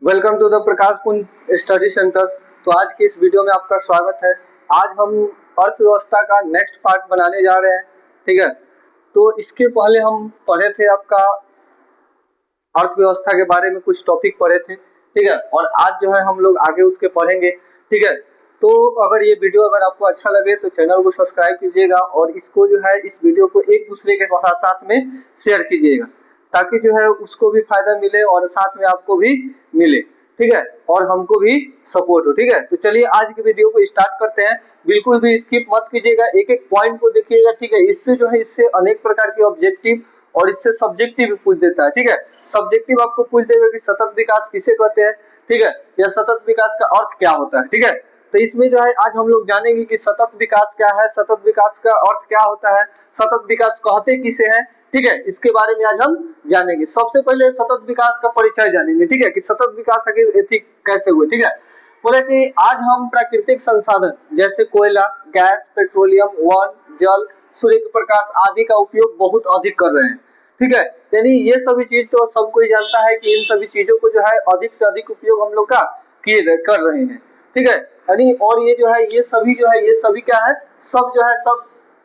Welcome to the Prakash Kunj study centre. तो आज की इस वीडियो में आपका स्वागत है। आज हम अर्थव्यवस्था का नेक्स्ट पार्ट बनाने जा रहे हैं। ठीक है, तो इसके पहले हम पढ़े थे आपका अर्थव्यवस्था के बारे में कुछ टॉपिक पढ़े थे। ठीक है, और आज जो है हम लोग आगे उसके पढ़ेंगे। ठीक है, तो अगर ये वीडियो अगर आपको अच्छा लगे तो चैनल को सब्सक्राइब कीजिएगा और इसको जो है इस वीडियो को एक दूसरे के साथ में शेयर कीजिएगा ताकि जो है उसको भी फायदा मिले और साथ में आपको भी मिले। ठीक है, और हमको भी सपोर्ट हो। ठीक है, तो चलिए आज की वीडियो को स्टार्ट करते हैं। बिल्कुल भी स्किप मत कीजिएगा, एक एक पॉइंट को देखिएगा। ठीक है, इससे जो है इससे अनेक प्रकार के ऑब्जेक्टिव और इससे सब्जेक्टिव भी पूछ देता है। ठीक है, सब्जेक्टिव आपको पूछ देगा कि सतत विकास किसे कहते हैं। ठीक है, या सतत विकास का अर्थ क्या होता है। ठीक है, तो इसमें जो है आज हम लोग जानेंगे कि सतत विकास क्या है, सतत विकास का अर्थ क्या होता है, सतत विकास कहते किसे हैं। ठीक है, इसके बारे में आज हम जानेंगे। सबसे पहले सतत विकास का परिचय जानेंगे। ठीक है, कि सतत विकास आखिर कैसे हुए। ठीक है, बोले कि आज हम प्राकृतिक संसाधन जैसे कोयला, गैस, पेट्रोलियम, वन, जल, सूर्य के प्रकाश आदि का उपयोग बहुत अधिक कर रहे हैं। ठीक है, यानी ये सभी चीज तो सब कोई जानता है कि इन सभी चीजों को जो है अधिक से अधिक उपयोग हम लोग का कर रहे हैं। ठीक है, यानी और ये जो है ये सभी क्या है, सब जो है सब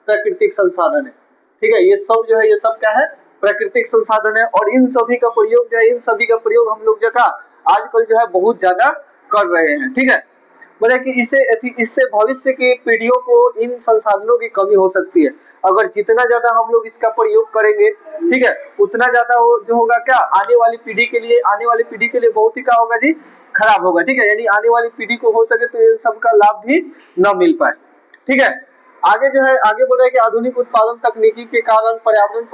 प्राकृतिक संसाधन है। ठीक है, ये सब क्या है, प्राकृतिक संसाधन है। और इन सभी का प्रयोग जो है हम लोग जगह आजकल जो है बहुत ज्यादा कर रहे हैं। ठीक है, बोले कि इससे भविष्य की पीढ़ियों को इन संसाधनों की कमी हो सकती है। अगर जितना ज्यादा हम लोग इसका प्रयोग करेंगे, ठीक है, उतना ज्यादा जो होगा क्या आने वाली पीढ़ी के लिए बहुत ही क्या होगा जी, खराब होगा। ठीक है, यानी आने वाली पीढ़ी को हो सके तो इन सब का लाभ भी न मिल पाए। ठीक है, आगे बोल रहे हैं कि आधुनिक उत्पादन तकनीकी के कारण पर्यावरण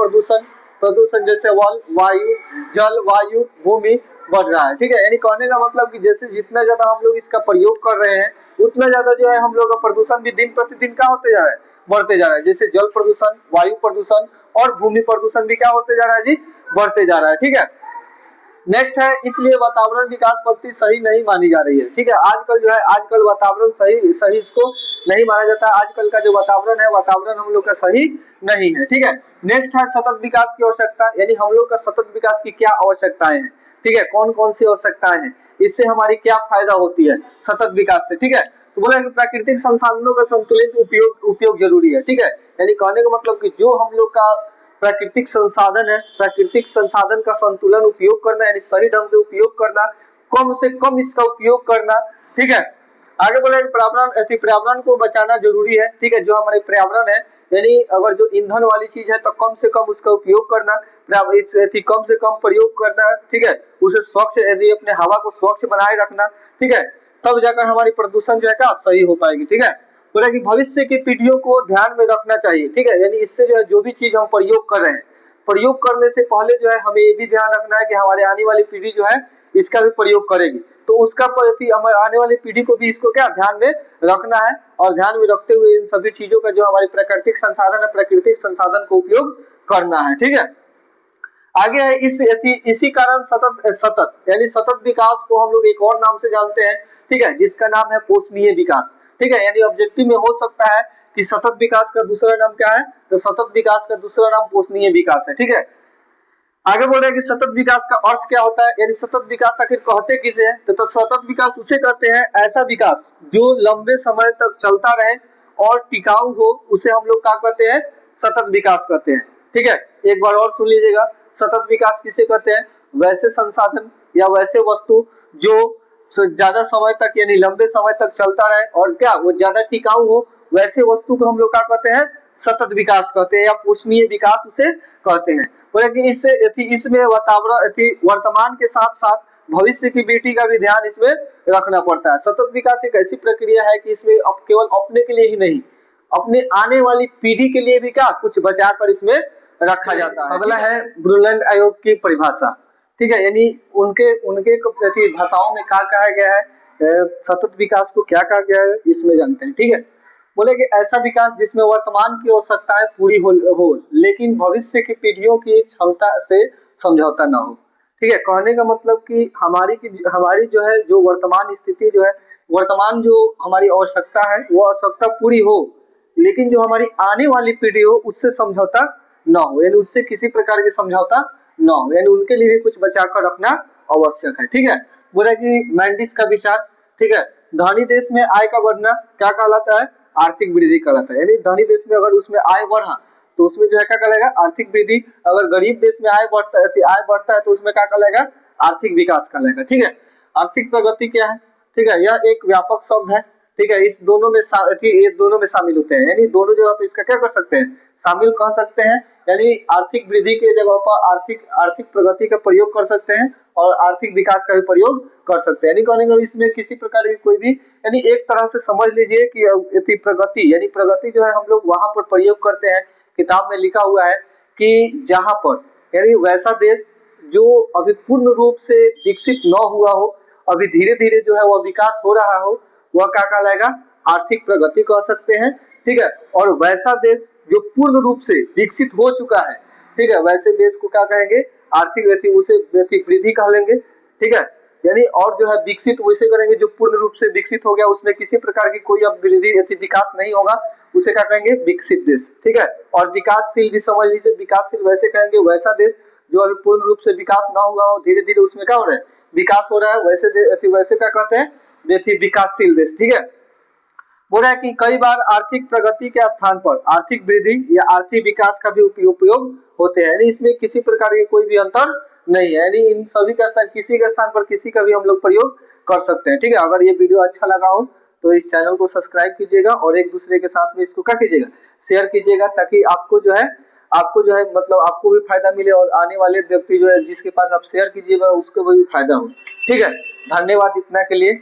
प्रदूषण जैसे वायु, जल, वायु, भूमि बढ़ रहा है। ठीक है, यानी कहने का मतलब कि जैसे जितना ज्यादा हम लोग इसका प्रयोग कर रहे हैं उतना ज्यादा जो है हम लोग का प्रदूषण भी दिन प्रतिदिन क्या होते जा रहा है, बढ़ते जा रहा है। जैसे जल प्रदूषण, वायु प्रदूषण और भूमि प्रदूषण भी क्या होते जा रहा है जी, बढ़ते जा रहा है। ठीक है, नेक्स्ट है इसलिए वातावरण विकास पद्धति सही नहीं मानी जा रही है। ठीक है, आजकल वातावरण सही इसको नहीं माना जाता। आजकल का जो वातावरण है, वातावरण हम लोग का सही नहीं है। ठीक है, नेक्स्ट है सतत विकास की आवश्यकता, यानी हम लोग का सतत विकास की क्या आवश्यकताएं हैं। ठीक है, कौन कौन सी आवश्यकताएं हैं, इससे हमारी क्या फायदा होती है सतत विकास से। ठीक है, तो बोला कि प्राकृतिक संसाधनों का संतुलित उपयोग जरूरी है। ठीक है, यानी कहने का मतलब कि जो हम लोग का प्राकृतिक संसाधन है, प्राकृतिक संसाधन का संतुलन उपयोग करना, यानी सही ढंग से उपयोग करना, कम से कम इसका उपयोग करना। ठीक है, आगे बोले पर्यावरण को बचाना जरूरी है। ठीक है, जो हमारे पर्यावरण है, यानी अगर जो ईंधन वाली चीज है तो कम से कम उसका उपयोग करना, कम से कम प्रयोग करना। ठीक है, उसे स्वच्छ, यदि अपने हवा को स्वच्छ बनाए रखना। ठीक है, तब जाकर हमारी प्रदूषण जो है क्या सही हो पाएगी। ठीक है, बोला कि भविष्य की पीढ़ियों को ध्यान में रखना चाहिए। ठीक है, यानी इससे जो है जो भी चीज हम प्रयोग कर रहे हैं, प्रयोग करने से पहले जो है हमें ये भी ध्यान रखना है कि हमारे आने वाली पीढ़ी जो है इसका भी प्रयोग करेगी, तो उसका प्रति हमारे आने वाली पीढ़ी को भी इसको क्या ध्यान में रखना है। और ध्यान में रखते हुए इन सभी चीजों का जो हमारी प्राकृतिक संसाधन है, प्राकृतिक संसाधन को उपयोग करना है। ठीक है, आगे है इसी कारण सतत यानी सतत विकास को हम लोग एक और नाम से जानते हैं। ठीक है, जिसका नाम है पोषणीय विकास। ठीक है, यानी ऑब्जेक्टिव में हो सकता है कि सतत विकास का दूसरा नाम क्या है, तो सतत विकास का दूसरा नाम पोषणीय विकास है। ठीक है, आगे बोल रहे हैं कि सतत विकास का अर्थ क्या होता है, यानी सतत विकास आखिर कहते किसे हैं। तो सतत विकास उसे कहते हैं ऐसा विकास जो लंबे समय तक चलता रहे और टिकाऊ हो, उसे हम लोग क्या कहते हैं, सतत विकास कहते हैं। ठीक है, एक बार और सुन लीजिएगा, सतत विकास किसे कहते हैं, वैसे संसाधन या वैसे वस्तु जो ज्यादा समय तक यानी लंबे समय तक चलता रहे और क्या वो ज्यादा टिकाऊ हो, वैसे वस्तु को हम लोग क्या कहते हैं, सतत विकास कहते हैं या पोषणीय विकास उसे कहते हैं। बोले कि इसमें वर्तमान के साथ साथ भविष्य की बेटी का भी ध्यान इसमें रखना पड़ता है। सतत विकास एक ऐसी प्रक्रिया है कि इसमें अब केवल अपने के लिए ही नहीं, अपने आने वाली पीढ़ी के लिए भी क्या कुछ बचा कर इसमें रखा जाता है। अगला है ब्रुलैंड आयोग की परिभाषा। ठीक है, यानी उनके उनके भाषाओं में क्या कहा गया है, सतत विकास को क्या कहा गया है इसमें जानते हैं। ठीक है, बोले कि ऐसा विकास जिसमें वर्तमान की आवश्यकताएं पूरी हो लेकिन भविष्य की पीढ़ियों की क्षमता से समझौता न हो। ठीक है, कहने का मतलब कि हमारी जो है जो वर्तमान स्थिति जो है, वर्तमान जो हमारी आवश्यकता है वो आवश्यकता पूरी हो, लेकिन जो हमारी आने वाली पीढ़ी हो उससे समझौता न हो, यानी उससे किसी प्रकार के समझौता न हो, यानी उनके लिए भी कुछ बचा कर रखना आवश्यक है। ठीक है, बोला कि मैंडिस का विचार, ठीक है। धनी देश में आय का बढ़ना क्या कहलाता है, आर्थिक वृद्धि कहलाता है। यानी धनी देश में अगर उसमें आय बढ़ा तो उसमें जो है क्या कहलाएगा, आर्थिक वृद्धि। अगर गरीब देश में आय बढ़ता है तो उसमें क्या कहलाएगा, आर्थिक विकास कहलाएगा, ठीक है। आर्थिक प्रगति क्या है, ठीक है, यह एक व्यापक शब्द है, ठीक है। इस दोनों में ये दोनों में शामिल होते हैं, यानी दोनों जगह पे इसका क्या कर सकते हैं, शामिल कह सकते हैं। यानी आर्थिक वृद्धि के जगह पर आर्थिक प्रगति का प्रयोग कर सकते हैं और आर्थिक विकास का भी प्रयोग कर सकते हैं। यानी कहने का इसमें किसी प्रकार की कोई भी, यानी एक तरह से समझ लीजिए कि प्रगति, यानी प्रगति जो है हम लोग वहां पर प्रयोग करते हैं। किताब में लिखा हुआ है कि जहां पर, यानी वैसा देश जो अभी पूर्ण रूप से विकसित न हुआ हो, अभी धीरे धीरे जो है वह विकास हो रहा हो, वह क्या कहलाएगा, आर्थिक प्रगति कह सकते हैं, ठीक है। और वैसा देश जो पूर्ण रूप से विकसित हो चुका है, ठीक है, वैसे देश को क्या कहेंगे, आर्थिक वृद्धि कह लेंगे, ठीक है। यानी और जो है विकसित वैसे करेंगे जो पूर्ण रूप से विकसित हो गया, उसमें किसी प्रकार की कोई अब वृद्धि विकास नहीं होगा, उसे क्या कहेंगे, विकसित देश, ठीक है। और विकासशील भी समझ लीजिए, विकासशील वैसे कहेंगे वैसा देश जो अभी पूर्ण रूप से विकास ना हुआ हो, धीरे धीरे उसमें क्या हो रहा है, विकास हो रहा है, वैसे क्या कहते हैं, विकासशील देश, ठीक है। बोल रहा है कि कई बार आर्थिक प्रगति के स्थान पर आर्थिक वृद्धि या आर्थिक विकास का भी उपयोग होते हैं। यानी इसमें किसी प्रकार की कोई भी अंतर नहीं है, यानी इन सभी का स्थान, किसी के स्थान पर किसी का भी हम लोग प्रयोग कर सकते हैं, ठीक है। अगर ये वीडियो अच्छा लगा हो तो इस चैनल को सब्सक्राइब कीजिएगा और एक दूसरे के साथ में इसको क्या कीजिएगा, शेयर कीजिएगा, ताकि आपको जो है मतलब आपको भी फायदा मिले और आने वाले व्यक्ति जो है जिसके पास आप शेयर कीजिएगा उसको भी फायदा हो, ठीक है। धन्यवाद इतना के लिए।